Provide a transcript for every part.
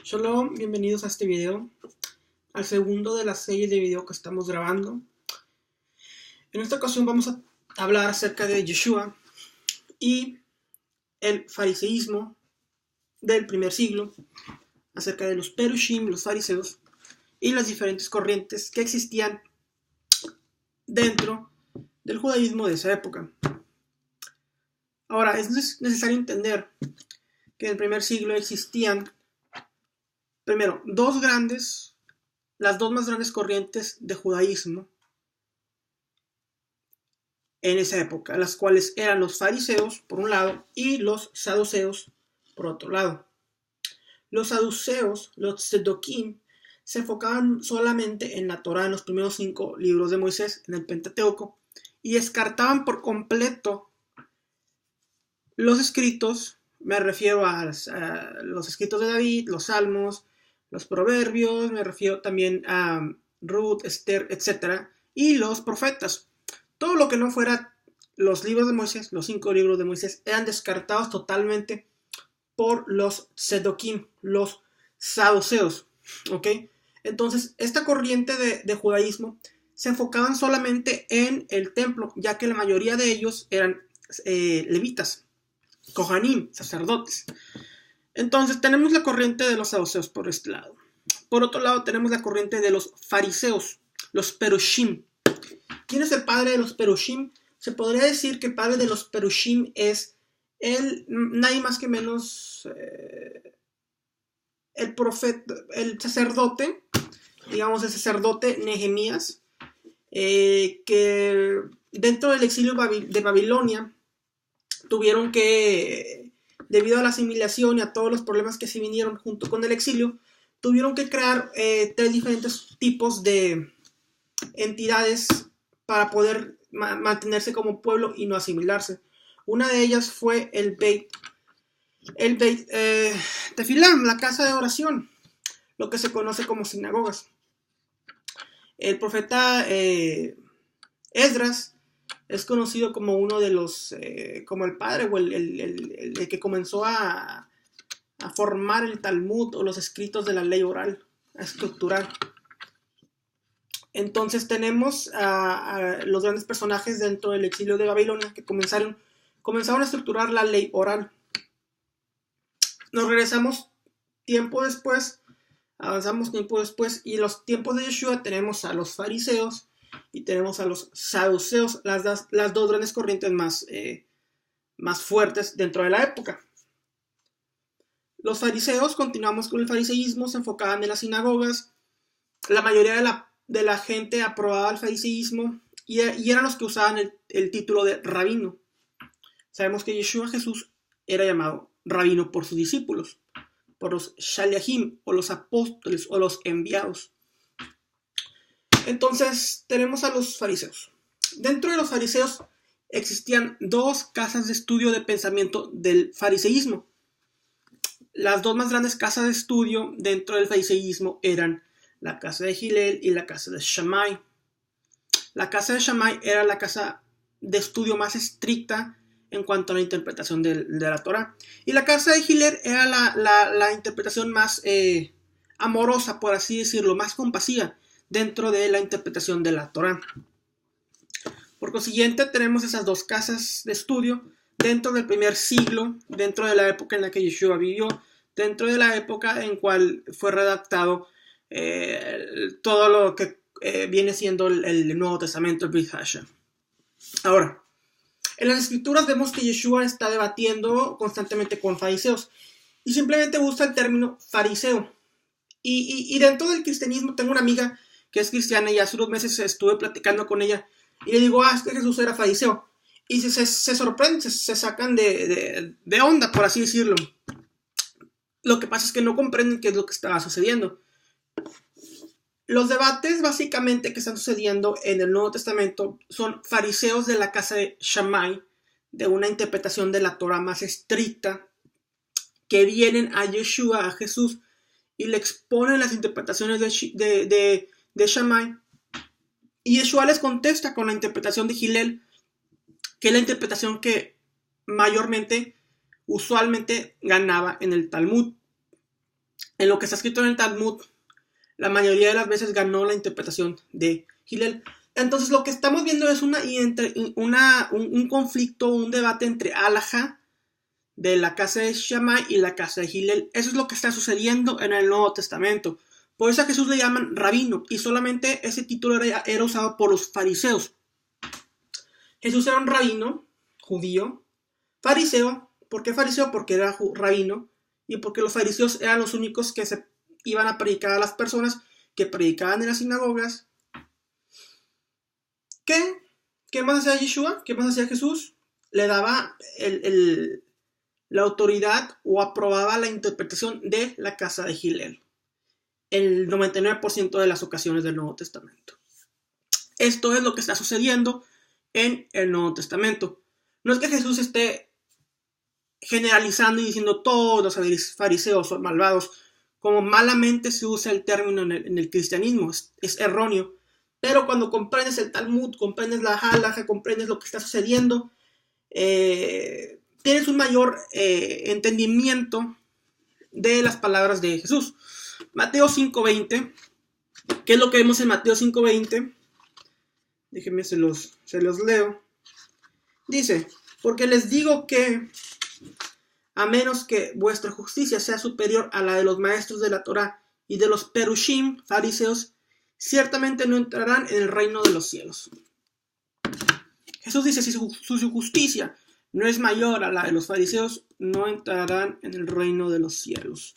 Shalom, bienvenidos a este video, al segundo de la serie de video que estamos grabando. En esta ocasión vamos a hablar acerca de Yeshua y el fariseísmo del primer siglo, acerca de los perushim, los fariseos, y las diferentes corrientes que existían dentro del judaísmo de esa época. Ahora, es necesario entender que en el primer siglo existían primero, las dos más grandes corrientes de judaísmo en esa época, las cuales eran los fariseos, por un lado, y los saduceos, por otro lado. Los saduceos, los tzedokim, se enfocaban solamente en la Torá, en los primeros 5 libros de Moisés, en el Pentateuco, y descartaban por completo los escritos, me refiero a los escritos de David, los salmos, los proverbios, me refiero también a Ruth, Esther, etc. Y los profetas. Todo lo que no fuera los libros de Moisés, los 5 libros de Moisés, eran descartados totalmente por los tzedokim, los saduceos. ¿Ok? Entonces, esta corriente de judaísmo se enfocaban solamente en el templo, ya que la mayoría de ellos eran levitas, kohanim, sacerdotes. Entonces tenemos la corriente de los saduceos por este lado. Por otro lado tenemos la corriente de los fariseos, los perushim. ¿Quién es el padre de los perushim? Se podría decir que el padre de los perushim es nadie más que menos el profeta, el sacerdote, digamos el sacerdote Nehemías, que dentro del exilio de Babilonia tuvieron que, debido a la asimilación y a todos los problemas que se vinieron junto con el exilio, tuvieron que crear 3 diferentes tipos de entidades para poder mantenerse como pueblo y no asimilarse. Una de ellas fue el Beit Tefilam, la casa de oración, lo que se conoce como sinagogas. El profeta Esdras es conocido como uno de los, como el padre o el que comenzó a formar el Talmud o los escritos de la ley oral, a estructurar. Entonces tenemos a los grandes personajes dentro del exilio de Babilonia que comenzaron a estructurar la ley oral. Nos regresamos tiempo después, avanzamos tiempo después, y en los tiempos de Yeshua tenemos a los fariseos y tenemos a los saduceos, las dos grandes corrientes más fuertes dentro de la época. Los fariseos, continuamos con el fariseísmo, se enfocaban en las sinagogas. La mayoría de la gente aprobaba el fariseísmo y eran los que usaban el título de rabino. Sabemos que Yeshua Jesús era llamado rabino por sus discípulos, por los shaliachim, o los apóstoles, o los enviados. Entonces tenemos a los fariseos. Dentro de los fariseos existían 2 casas de estudio de pensamiento del fariseísmo. Las 2 más grandes casas de estudio dentro del fariseísmo eran la casa de Hillel y la casa de Shammai. La casa de Shammai era la casa de estudio más estricta en cuanto a la interpretación de la Torah. Y la casa de Hillel era la interpretación más amorosa, por así decirlo, más compasiva dentro de la interpretación de la Torah. Por consiguiente, tenemos esas 2 casas de estudio dentro del primer siglo, dentro de la época en la que Yeshua vivió, dentro de la época en cual fue redactado todo lo que viene siendo el Nuevo Testamento, el Brit Hasha. Ahora, en las escrituras vemos que Yeshua está debatiendo constantemente con fariseos y simplemente usa el término fariseo. Y dentro del cristianismo tengo una amiga que es cristiana y hace unos meses estuve platicando con ella y le digo, es que Jesús era fariseo. Y se sorprenden, se sacan de onda, por así decirlo. Lo que pasa es que no comprenden qué es lo que estaba sucediendo. Los debates básicamente que están sucediendo en el Nuevo Testamento son fariseos de la casa de Shammai, de una interpretación de la Torah más estricta, que vienen a Yeshua, a Jesús, y le exponen las interpretaciones de Shammai. Y Yeshua les contesta con la interpretación de Hillel, que es la interpretación que mayormente, usualmente ganaba en el Talmud. en lo que está escrito en el Talmud, la mayoría de las veces ganó la interpretación de Hillel. Entonces lo que estamos viendo es un conflicto, un debate entre Halajá de la casa de Shammai y la casa de Hillel. Eso es lo que está sucediendo en el Nuevo Testamento. Por eso a Jesús le llaman rabino, y solamente ese título era usado por los fariseos. Jesús era un rabino judío, fariseo. ¿Por qué fariseo? Porque era rabino, y porque los fariseos eran los únicos que se iban a predicar a las personas, que predicaban en las sinagogas. ¿Qué más hacía Yeshua? ¿Qué más hacía Jesús? Le daba la autoridad o aprobaba la interpretación de la casa de Hillel. El 99% de las ocasiones del Nuevo Testamento. Esto es lo que está sucediendo en el Nuevo Testamento. No es que Jesús esté generalizando y diciendo todos los fariseos son malvados, como malamente se usa el término en el cristianismo. Es erróneo. Pero cuando comprendes el Talmud, comprendes la Halajá, comprendes lo que está sucediendo, tienes un mayor entendimiento de las palabras de Jesús. Mateo 5:20. ¿Qué es lo que vemos en Mateo 5:20? Déjenme, se los leo. Dice, porque les digo que a menos que vuestra justicia sea superior a la de los maestros de la Torá y de los perushim, fariseos, ciertamente no entrarán en el reino de los cielos. Jesús dice, si su justicia no es mayor a la de los fariseos, no entrarán en el reino de los cielos.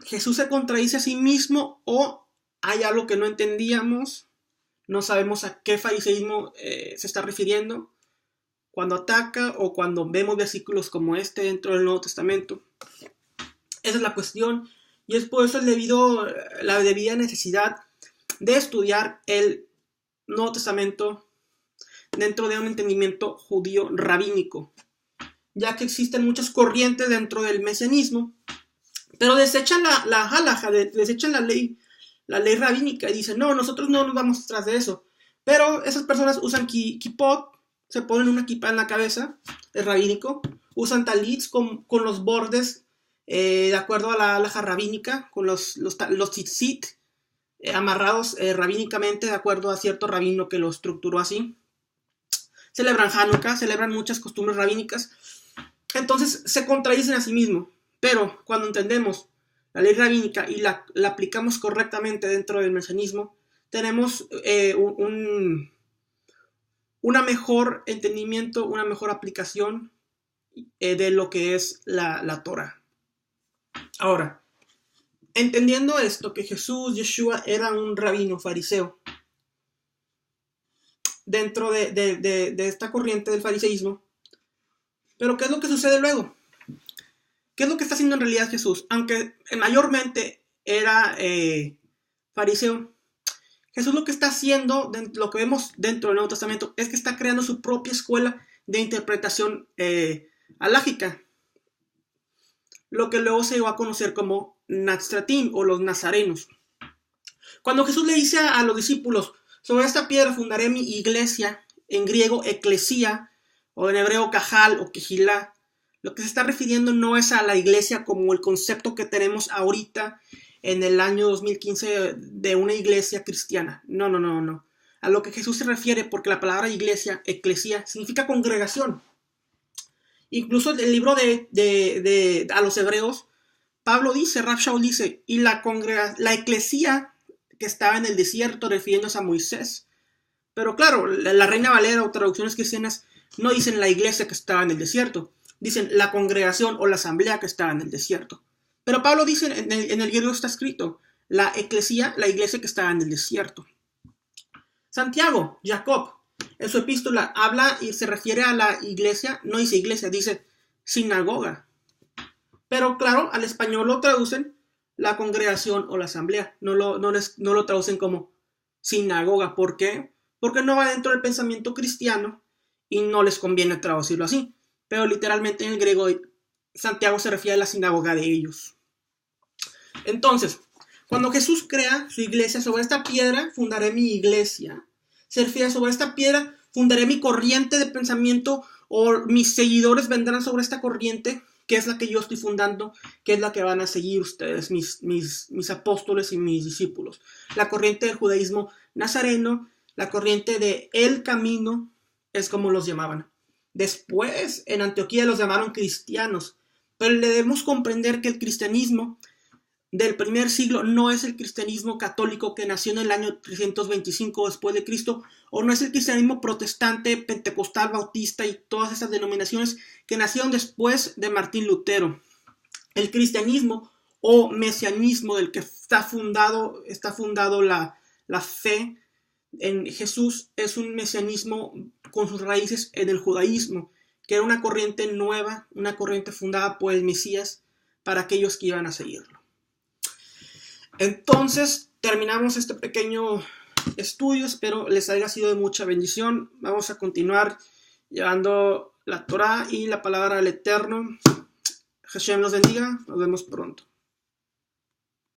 ¿Jesús se contradice a sí mismo o hay algo que no entendíamos? No sabemos a qué fariseísmo se está refiriendo cuando ataca o cuando vemos versículos como este dentro del Nuevo Testamento. Esa es la cuestión, y es por eso la debida necesidad de estudiar el Nuevo Testamento dentro de un entendimiento judío rabínico, ya que existen muchas corrientes dentro del mesianismo, pero desechan la halajá, desechan la ley rabínica y dicen, no, nosotros no nos vamos tras de eso. Pero esas personas usan kipot, se ponen una kippah en la cabeza, es rabínico, usan talits con los bordes de acuerdo a la halajá rabínica, con los tzitzit amarrados rabínicamente de acuerdo a cierto rabino que lo estructuró así. Celebran Hanukkah, celebran muchas costumbres rabínicas. Entonces se contradicen a sí mismos. Pero cuando entendemos la ley rabínica y la aplicamos correctamente dentro del mesianismo, tenemos un mejor entendimiento, una mejor aplicación de lo que es la Torah. Ahora, entendiendo esto, que Jesús, Yeshua, era un rabino fariseo, dentro de esta corriente del fariseísmo, pero ¿qué es lo que sucede luego? ¿Qué es lo que está haciendo en realidad Jesús? Aunque mayormente era fariseo, Jesús lo que está haciendo, lo que vemos dentro del Nuevo Testamento, es que está creando su propia escuela de interpretación halágica, lo que luego se va a conocer como Nazratim o los nazarenos. Cuando Jesús le dice a los discípulos, sobre esta piedra fundaré mi iglesia, en griego eclesía, o en hebreo cajal o quejilá, lo que se está refiriendo no es a la iglesia como el concepto que tenemos ahorita en el año 2015 de una iglesia cristiana. No. A lo que Jesús se refiere, porque la palabra iglesia, eclesía, significa congregación. Incluso en el libro a los hebreos, Pablo dice, Rav Shaul dice, y la eclesía que estaba en el desierto, refiriéndose a Moisés. Pero claro, la Reina Valera o traducciones cristianas no dicen la iglesia que estaba en el desierto, dicen la congregación o la asamblea que estaba en el desierto. Pero Pablo dice, en el griego está escrito, la eclesía, la iglesia que estaba en el desierto. Santiago, Jacob, en su epístola habla y se refiere a la iglesia, no dice iglesia, dice sinagoga. Pero claro, al español lo traducen la congregación o la asamblea, no lo traducen como sinagoga. ¿Por qué? Porque no va dentro del pensamiento cristiano y no les conviene traducirlo así. Pero literalmente en el griego Santiago se refiere a la sinagoga de ellos. Entonces, cuando Jesús crea su iglesia, sobre esta piedra fundaré mi iglesia, se refiere sobre esta piedra fundaré mi corriente de pensamiento, o mis seguidores vendrán sobre esta corriente que es la que yo estoy fundando, que es la que van a seguir ustedes, mis apóstoles y mis discípulos. La corriente del judaísmo nazareno, la corriente de el camino, es como los llamaban. Después, en Antioquía los llamaron cristianos, pero debemos comprender que el cristianismo del primer siglo no es el cristianismo católico que nació en el año 325 después de Cristo, o no es el cristianismo protestante, pentecostal, bautista y todas esas denominaciones que nacieron después de Martín Lutero. El cristianismo o mesianismo del que está fundado la fe en Jesús es un mesianismo con sus raíces en el judaísmo, que era una corriente nueva, una corriente fundada por el Mesías para aquellos que iban a seguirlo. Entonces, terminamos este pequeño estudio. Espero les haya sido de mucha bendición. Vamos a continuar llevando la Torá y la palabra del Eterno. Hashem los bendiga. Nos vemos pronto.